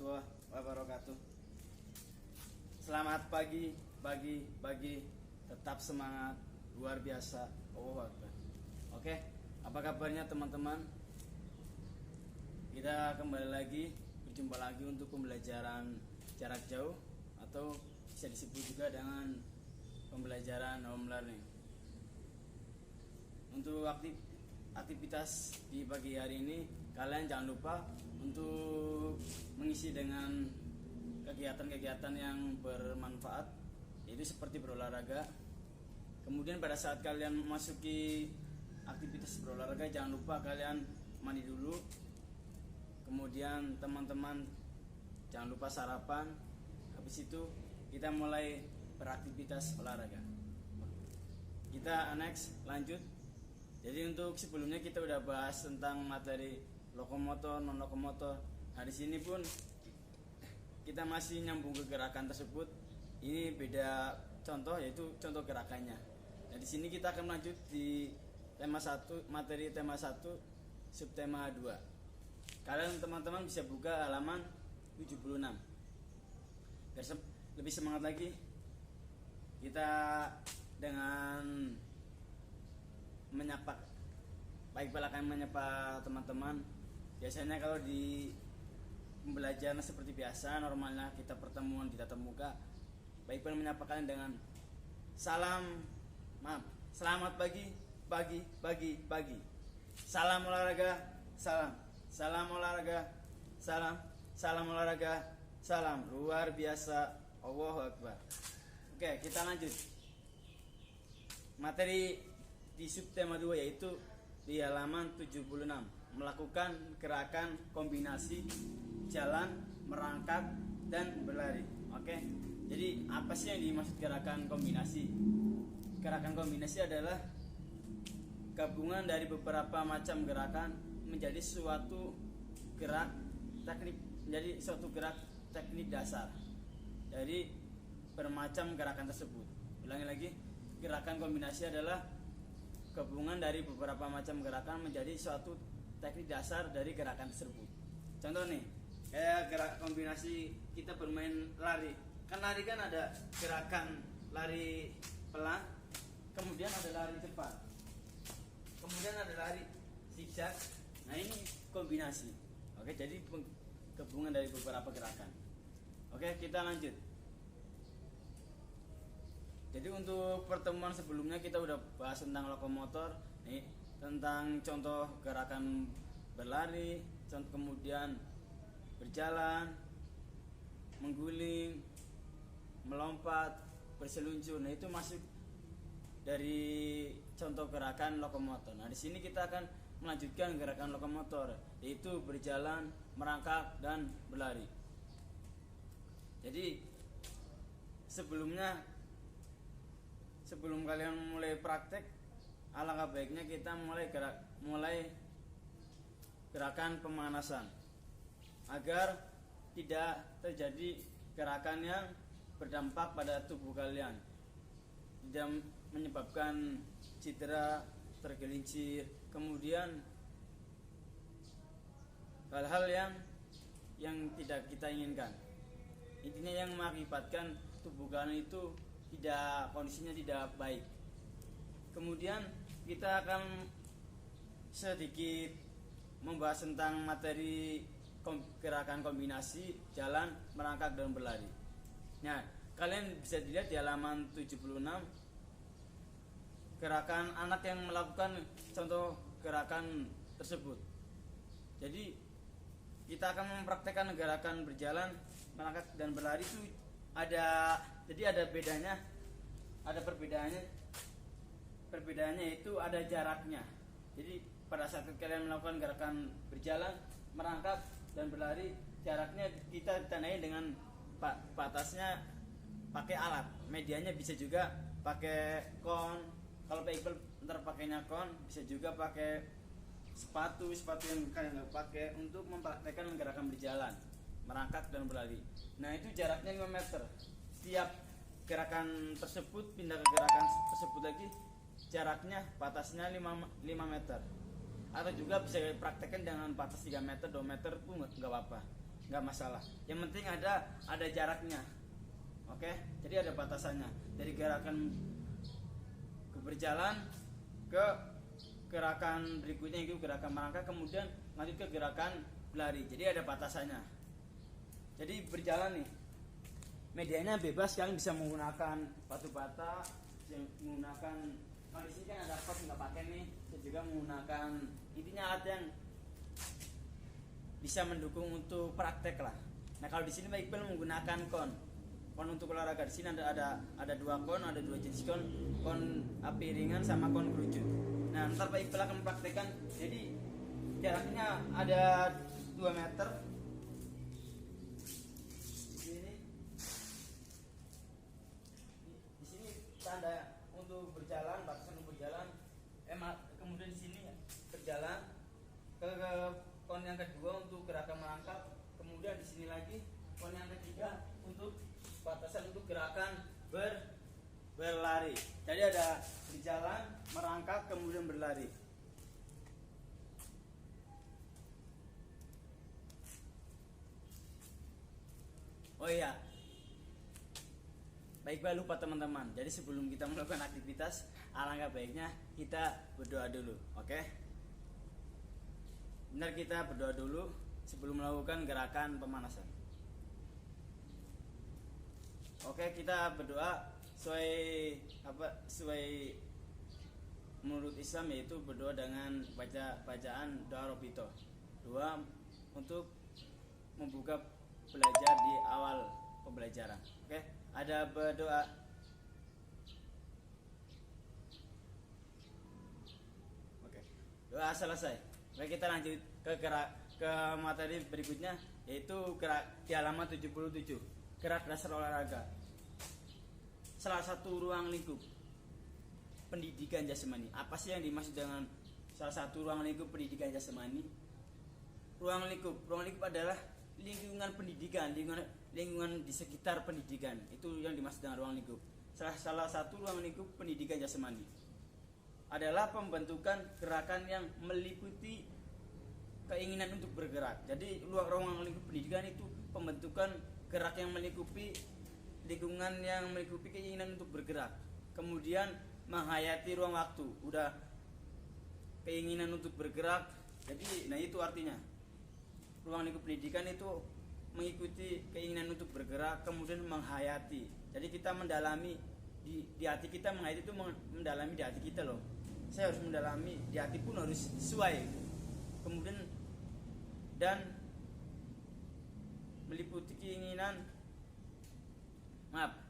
warahmatullahi wabarakatuh. Selamat pagi, tetap semangat, luar biasa. Allahu Akbar. Oke, apa kabarnya teman-teman? Kita kembali lagi, berjumpa lagi untuk pembelajaran jarak jauh atau bisa disebut juga dengan pembelajaran home learning. Untuk aktivitas di pagi hari ini, kalian jangan lupa untuk mengisi dengan kegiatan-kegiatan yang bermanfaat, yaitu seperti berolahraga. Kemudian pada saat kalian memasuki aktivitas berolahraga, jangan lupa kalian mandi dulu. Kemudian teman-teman jangan lupa sarapan. Habis itu kita mulai beraktivitas olahraga. Kita next lanjut. Jadi untuk sebelumnya kita udah bahas tentang materi lokomotor, non lokomotor. Nah di sini pun kita masih nyambung ke gerakan tersebut. Ini beda contoh, yaitu contoh gerakannya. Nah di sini kita akan lanjut di tema 1, materi tema 1, subtema 2. Kalian teman-teman bisa buka halaman 76. Biar lebih semangat lagi, kita dengan menyapa, baik akan menyapa teman-teman. Biasanya kalau di pembelajaran seperti biasa, normalnya kita pertemuan di tatap muka, baik menyapa kalian dengan selamat pagi. Salam olahraga, salam olahraga, salam olahraga, salam luar biasa. Allahu Akbar. Oke, kita lanjut. Materi di subtema 2 yaitu di halaman 76, melakukan gerakan kombinasi jalan, merangkak, dan berlari. Oke. Jadi apa sih yang dimaksud gerakan kombinasi? Gerakan kombinasi adalah gabungan dari beberapa macam gerakan menjadi suatu gerak teknik dasar dari bermacam gerakan tersebut. Ulangi lagi, gerakan kombinasi adalah gabungan dari beberapa macam gerakan menjadi suatu teknik dasar dari gerakan tersebut. Contoh nih, kayak gerak kombinasi kita bermain lari. Kan lari kan ada gerakan lari pelan, kemudian ada lari cepat, kemudian ada lari zigzag. Nah ini kombinasi. Oke, jadi gabungan dari beberapa gerakan. Oke, kita lanjut. Jadi untuk pertemuan sebelumnya kita udah bahas tentang lokomotor, nih tentang contoh gerakan berlari, kemudian berjalan, mengguling, melompat, berseluncur. Nah itu masuk dari contoh gerakan lokomotor. Nah di sini kita akan melanjutkan gerakan lokomotor, yaitu berjalan, merangkak, dan berlari. Jadi sebelum kalian mulai praktek, alangkah baiknya kita mulai gerakan pemanasan agar tidak terjadi gerakan yang berdampak pada tubuh kalian, tidak menyebabkan cedera, tergelincir, kemudian hal-hal yang tidak kita inginkan. Intinya yang mengakibatkan tubuh kalian itu kondisinya tidak baik. Kemudian kita akan sedikit membahas tentang materi gerakan kombinasi jalan, merangkak, dan berlari. Nah, kalian bisa dilihat di halaman 76 gerakan anak yang melakukan contoh gerakan tersebut. Jadi kita akan mempraktekkan gerakan berjalan, merangkak, dan berlari itu ada bedanya, ada perbedaannya itu ada jaraknya. Jadi pada saat kalian melakukan gerakan berjalan, merangkak, dan berlari, jaraknya kita ditandai dengan batasnya pakai alat. Medianya bisa juga pakai kon. Kalau Iqbal ntar pakainya kon, bisa juga pakai sepatu yang kalian nggak pakai untuk mempraktekkan gerakan berjalan, merangkak, dan berlari. Nah itu jaraknya 5 meter. Setiap gerakan tersebut pindah ke gerakan tersebut lagi, jaraknya batasnya 5 meter. Atau juga bisa dipraktekkan dengan batas 3 meter, 2 meter pun nggak apa-apa. nggak masalah. Yang penting ada jaraknya. Oke, jadi ada batasannya. Dari gerakan berjalan ke gerakan berikutnya, itu gerakan merangkak, kemudian lanjut ke gerakan berlari. Jadi ada batasannya. Jadi berjalan nih, medianya bebas, kalian bisa menggunakan batu bata, menggunakan, kalau di sini kan ada pot nggak pakai nih, saya juga menggunakan, intinya alat yang bisa mendukung untuk praktek lah. Nah kalau di sini Pak Iqbal menggunakan kon untuk olahraga. Di sini ada dua kon, ada dua jenis kon api ringan sama kon kerucut. Nah ntar Pak Iqbal akan mempraktekkan. Jadi jaraknya ada 2 meter. Di sini tanda untuk berjalan, batasan untuk berjalan. Kemudian di sini berjalan ke kon yang kedua untuk gerakan merangkak. Kemudian di sini lagi kon yang ketiga untuk batasan untuk gerakan berlari. Jadi ada berjalan, merangkak, kemudian berlari. Oh iya, baik lupa teman-teman. Jadi sebelum kita melakukan aktivitas, alangkah baiknya kita berdoa dulu, oke? Benar, kita berdoa dulu sebelum melakukan gerakan pemanasan. Oke, kita berdoa sesuai menurut Islam, yaitu berdoa dengan bacaan doa Robito. Doa untuk membuka belajar di awal pembelajaran. Oke, ada berdoa. Oke, doa selesai. Baik, kita lanjut ke materi berikutnya, yaitu di halaman 77. Gerak dasar olahraga. Salah satu ruang lingkup pendidikan jasmani. Apa sih yang dimaksud dengan salah satu ruang lingkup pendidikan jasmani? Ruang lingkup adalah lingkungan pendidikan, lingkungan di sekitar pendidikan. Itu yang dimaksud dengan ruang lingkup. Salah satu ruang lingkup pendidikan jasmani adalah pembentukan gerakan yang meliputi keinginan untuk bergerak. Jadi ruang lingkup pendidikan itu pembentukan gerak yang melingkupi lingkungan yang melingkupi keinginan untuk bergerak. Kemudian menghayati ruang waktu. Udah keinginan untuk bergerak. Jadi nah itu artinya ruang lingkup pendidikan itu mengikuti keinginan untuk bergerak, kemudian menghayati. Jadi kita mendalami di hati kita, menghayati itu mendalami di hati kita loh. Saya harus mendalami di hati pun harus sesuai. Kemudian dan meliputi keinginan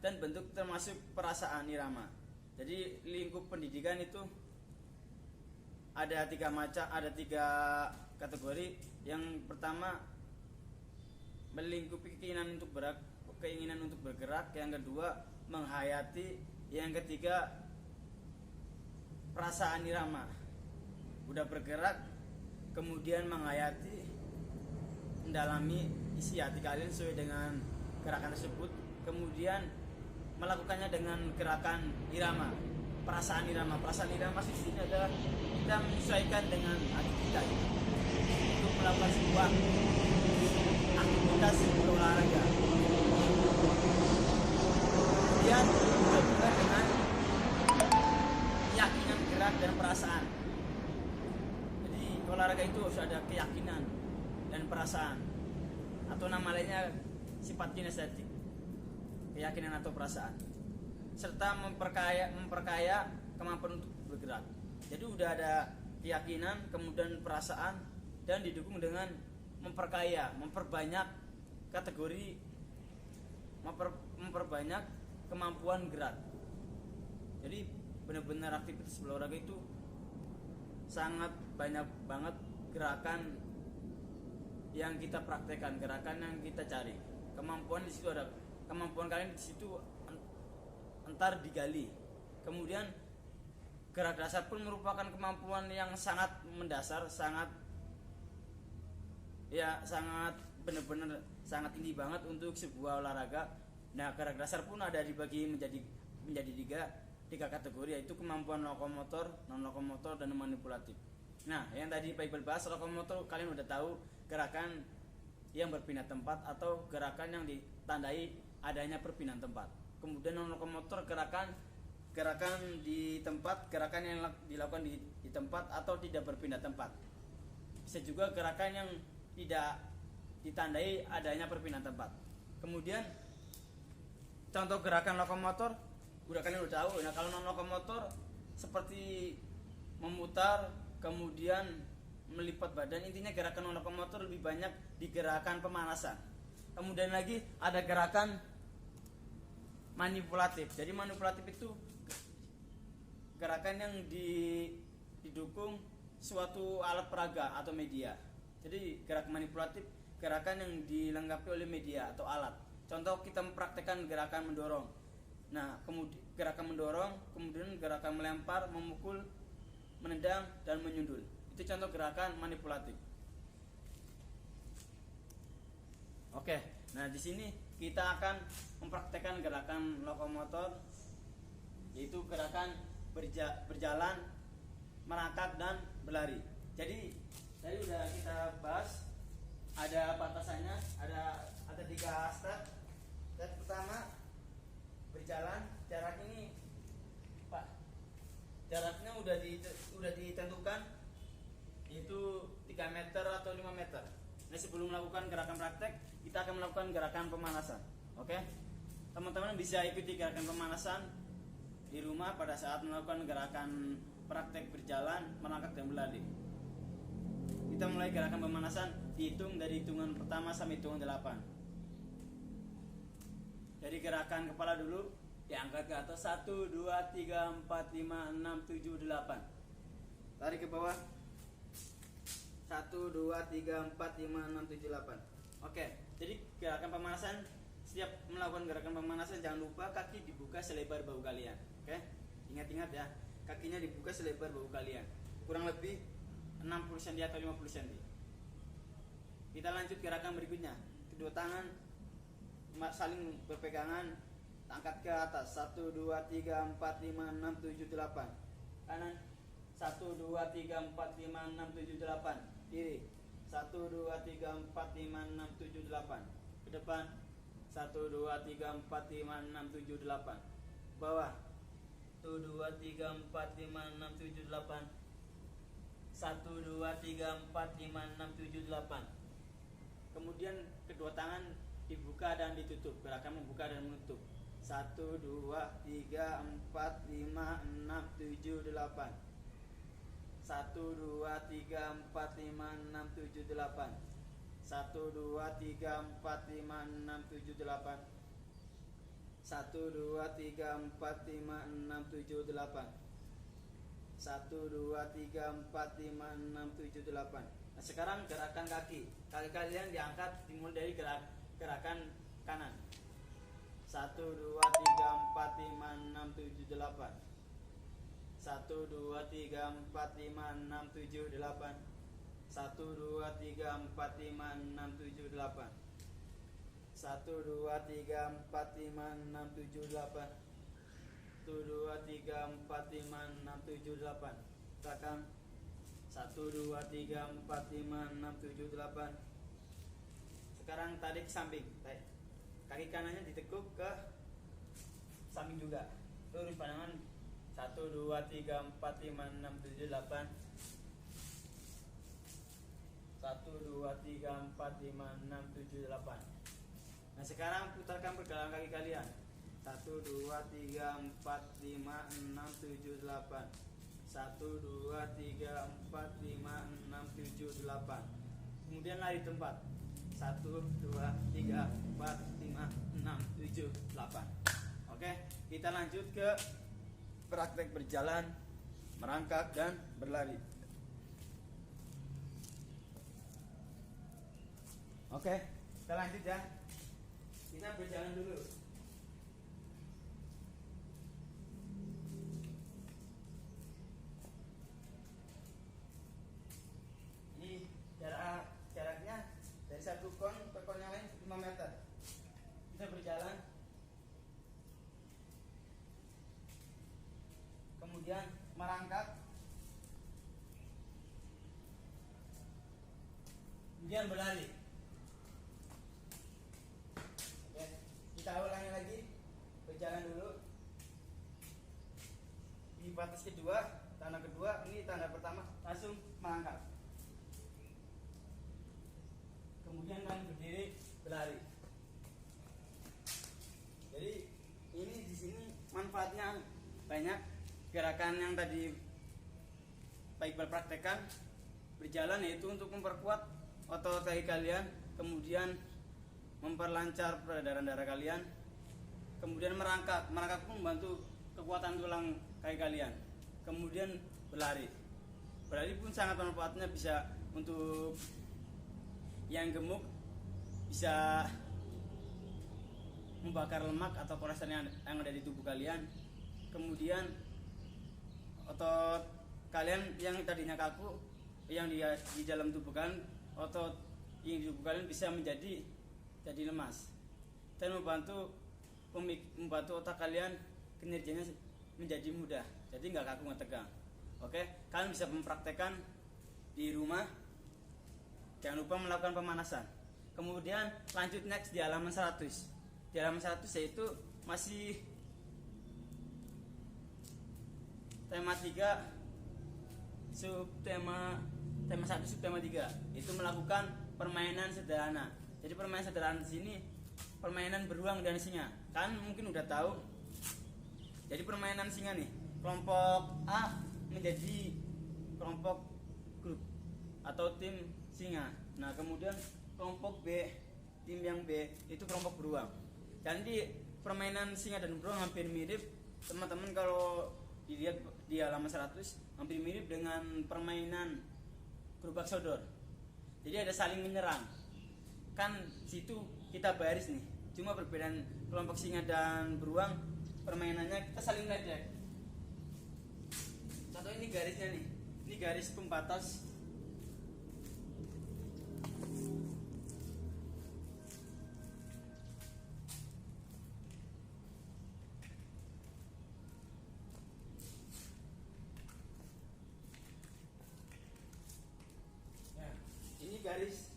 dan bentuk termasuk perasaan irama. Jadi lingkup pendidikan itu ada 3 macam, ada 3 kategori. Yang pertama melingkupi keinginan untuk bergerak, yang kedua menghayati, yang ketiga perasaan irama. Udah bergerak, kemudian menghayati, mendalami isi hati kalian sesuai dengan gerakan tersebut, kemudian melakukannya dengan gerakan irama, perasaan irama di sini adalah kita menyesuaikan dengan hati kita untuk melakukan sebuah aktivitas berolahraga. Kemudian dilakukan dengan keyakinan, gerak, dan perasaan. Jadi olahraga itu harus ada keyakinan dan perasaan, atau nama lainnya sifat kinestetik, keyakinan atau perasaan, serta memperkaya kemampuan untuk bergerak. Jadi udah ada keyakinan, kemudian perasaan, dan didukung dengan memperbanyak kategori, memperbanyak kemampuan gerak. Jadi benar-benar aktivitas berolahraga itu sangat banyak banget gerakan yang kita praktekkan, gerakan yang kita cari. Kemampuan di situ ada, kemampuan kalian di situ entar digali. Kemudian gerak dasar pun merupakan kemampuan yang sangat mendasar, sangat benar-benar sangat tinggi banget untuk sebuah olahraga. Nah, gerak dasar pun ada dibagi menjadi tiga kategori, yaitu kemampuan lokomotor, non lokomotor, dan manipulatif. Nah, yang tadi Pak Iqbal bahas lokomotor, kalian udah tahu gerakan yang berpindah tempat atau gerakan yang ditandai adanya perpindahan tempat. Kemudian non lokomotor gerakan di tempat, gerakan yang dilakukan di tempat atau tidak berpindah tempat. Bisa juga gerakan yang tidak ditandai adanya perpindahan tempat. Kemudian contoh gerakan lokomotor, udah kalian udah tahu. Nah, kalau non lokomotor seperti memutar, kemudian melipat badan, intinya gerakan non lokomotor lebih banyak di gerakan pemanasan. Kemudian lagi ada gerakan manipulatif. Jadi manipulatif itu gerakan yang didukung suatu alat peraga atau media. Jadi gerakan manipulatif gerakan yang dilengkapi oleh media atau alat. Contoh kita mempraktekkan gerakan mendorong. Nah, kemudian gerakan mendorong, kemudian gerakan melempar, memukul, menendang, dan menyundul. Itu contoh gerakan manipulatif. Oke, nah di sini kita akan mempraktekkan gerakan lokomotor, yaitu gerakan berjalan, merangkak, dan berlari. Jadi tadi udah kita bahas, ada batasannya, ada 3 step. Step pertama berjalan, jarak ini Pak, jaraknya udah ditentukan, yaitu 3 meter atau 5 meter. Nah, sebelum melakukan gerakan praktek, kita akan melakukan gerakan pemanasan. Oke, teman-teman bisa ikuti gerakan pemanasan di rumah pada saat melakukan gerakan praktek berjalan, merangkak, dan berlari. Kita mulai gerakan pemanasan, dihitung dari hitungan pertama sampai hitungan 8. Dari gerakan kepala dulu, diangkat ke atas 1, 2, 3, 4, 5, 6, 7, 8. Tarik ke bawah 1, 2, 3, 4, 5, 6, 7, 8. Oke, jadi gerakan pemanasan, setiap melakukan gerakan pemanasan jangan lupa kaki dibuka selebar bahu kalian. Oke, ingat-ingat ya, kakinya dibuka selebar bahu kalian, kurang lebih 60 cm atau 50 cm. Kita lanjut gerakan berikutnya. Kedua tangan saling berpegangan, angkat ke atas 1, 2, 3, 4, 5, 6, 7, 8. Kanan 1, 2, 3, 4, 5, 6, 7, 8. Kiri 1, 2, 3, 4, 5, 6, 7, 8. Ke depan 1, 2, 3, 4, 5, 6, 7, 8. Bawah 1, 2, 3, 4, 5, 6, 7, 8. 1, 2, 3, 4, 5, 6, 7, 8. Kemudian kedua tangan dibuka dan ditutup, gerakan membuka dan menutup. 1, 2, 3, 4, 5, 6, 7, 8. 1, 2, 3, 4, 5, 6, 7, 8. 1, 2, 3, 4, 5, 6, 7, 8. 1, 2, 3, 4, 5, 6, 7, 8. 1, 2, 3, 4, 5, 6, 7, 8. Nah, sekarang gerakan kaki. Kaki kalian diangkat dimulai dari gerakan kanan. 1, 2, 3, 4, 5, 6, 7, 8. 1, 2, 3, 4, 5, 6, 7, 8. 1, 2, 3, 4, 5, 6, 7, 8. 1, 2, 3, 4, 5, 6, 7, 8. 1, 2, 3, 4, 5, 6, 7, 8. Belakang 1, 2, 3, 4, 5, 6, 7, 8. Sekarang tarik samping, kaki kanannya ditekuk ke samping juga. Lurus pandangan 1, 2, 3, 4, 5, 6, 7, 8. 1, 2, 3, 4, 5, 6, 7, 8. Nah, sekarang putarkan pergelangan kaki kalian. 1, 2, 3, 4, 5, 6, 7, 8. 1, 2, 3, 4, 5, 6, 7, 8. Kemudian lari tempat. 1, 2, 3, 4, 5, 6, 7, 8. Oke, kita lanjut ke praktek berjalan, merangkak, dan berlari. Oke, kita lanjut ya. Kita berjalan dulu. Ini jaraknya dari satu kon ke kon yang lain 5 meter. Kita berjalan. Kemudian merangkak. Kemudian berlari. di batas kedua, tanda kedua, ini tanda pertama langsung merangkak. Kemudian kalian berdiri berlari. Jadi ini di sini manfaatnya banyak. Gerakan yang tadi Pak Iqbal praktekkan berjalan yaitu untuk memperkuat otot kaki kalian, kemudian memperlancar peredaran darah kalian, kemudian merangkak pun membantu kekuatan tulang kaki kalian, kemudian berlari pun sangat manfaatnya, bisa untuk yang gemuk, bisa membakar lemak atau kolesterol yang ada di tubuh kalian, kemudian otot kalian yang tadinya kaku, yang di dalam tubuh kalian, otot yang di tubuh kalian bisa menjadi lemas, dan membantu otak kalian kinerjanya menjadi mudah, jadi nggak kaku, nggak tegang. Oke, kalian bisa mempraktekkan di rumah. Jangan lupa melakukan pemanasan. Kemudian lanjut next di halaman 100. Di halaman 100 yaitu masih tema 3 subtema 1 subtema 3, itu melakukan permainan sederhana. Jadi permainan sederhana di sini permainan beruang dan singa. Kan mungkin udah tahu. Jadi permainan singa nih, kelompok A menjadi kelompok grup atau tim singa. Nah, kemudian kelompok B, tim yang B itu kelompok beruang. Jadi permainan singa dan beruang hampir mirip, teman-teman. Kalau dilihat di halaman 100 hampir mirip dengan permainan gerobak sodor. Jadi ada saling menyerang. Kan situ kita baris nih. Cuma perbedaan kelompok singa dan beruang, permainannya kita saling meledek. Contoh ini garisnya nih. Ini garis pembatas. Garis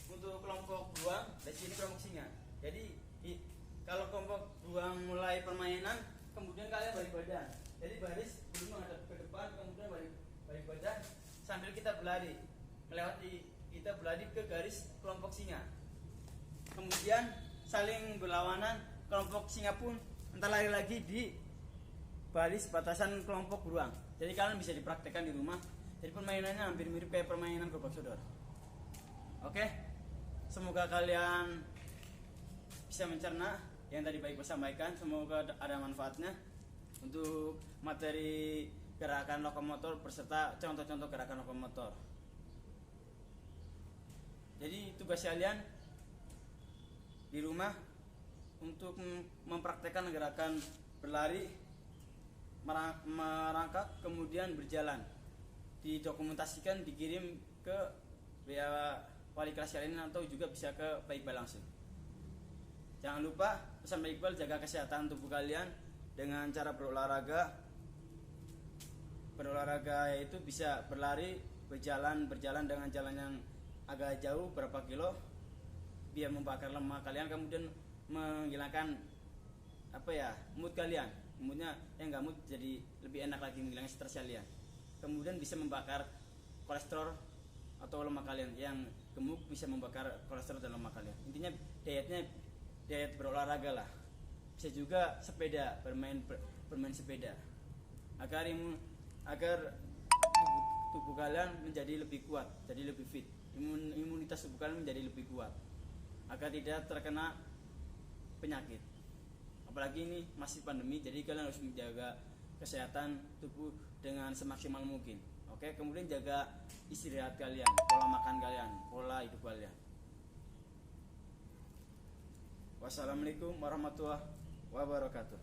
untuk kelompok beruang, dan sini kelompok singa. Jadi kalau kelompok beruang mulai permainan, kemudian kalian balik badan. Jadi baris dulu menghadap ke depan, kemudian balik badan sambil kita berlari kita berlari ke garis kelompok singa. Kemudian saling berlawanan, kelompok singa pun entar lari lagi di baris batasan kelompok beruang. Jadi kalian bisa dipraktekkan di rumah. Jadi permainannya hampir mirip kayak permainan gerobak sodor. Oke, semoga kalian bisa mencerna yang tadi Pak Iqbal sampaikan. Semoga ada manfaatnya untuk materi gerakan lokomotor beserta contoh-contoh gerakan lokomotor. Jadi tugas kalian di rumah untuk mempraktekkan gerakan berlari, merangkak, kemudian berjalan. Didokumentasikan, dikirim ke wali kelas kalian atau juga bisa ke Pak Iqbal langsung. Jangan lupa pesan Pak Iqbal, jaga kesehatan tubuh kalian dengan cara berolahraga. Berolahraga yaitu bisa berlari, berjalan dengan jalan yang agak jauh, berapa kilo, biar membakar lemak kalian, kemudian menghilangkan mood kalian. Moodnya yang nggak mood jadi lebih enak lagi, menghilangkan stres kalian. Kemudian bisa membakar kolesterol atau lemak kalian. Yang gemuk bisa membakar kolesterol dan lemak kalian. Intinya diet berolahraga lah. Bisa juga sepeda, bermain sepeda agar tubuh kalian menjadi lebih kuat, jadi lebih fit. Imunitas tubuh kalian menjadi lebih kuat agar tidak terkena penyakit. Apalagi ini masih pandemi, jadi kalian harus menjaga kesehatan tubuh dengan semaksimal mungkin. Oke, kemudian jaga istirahat kalian, pola makan kalian, pola hidup kalian. Wassalamualaikum warahmatullahi wabarakatuh.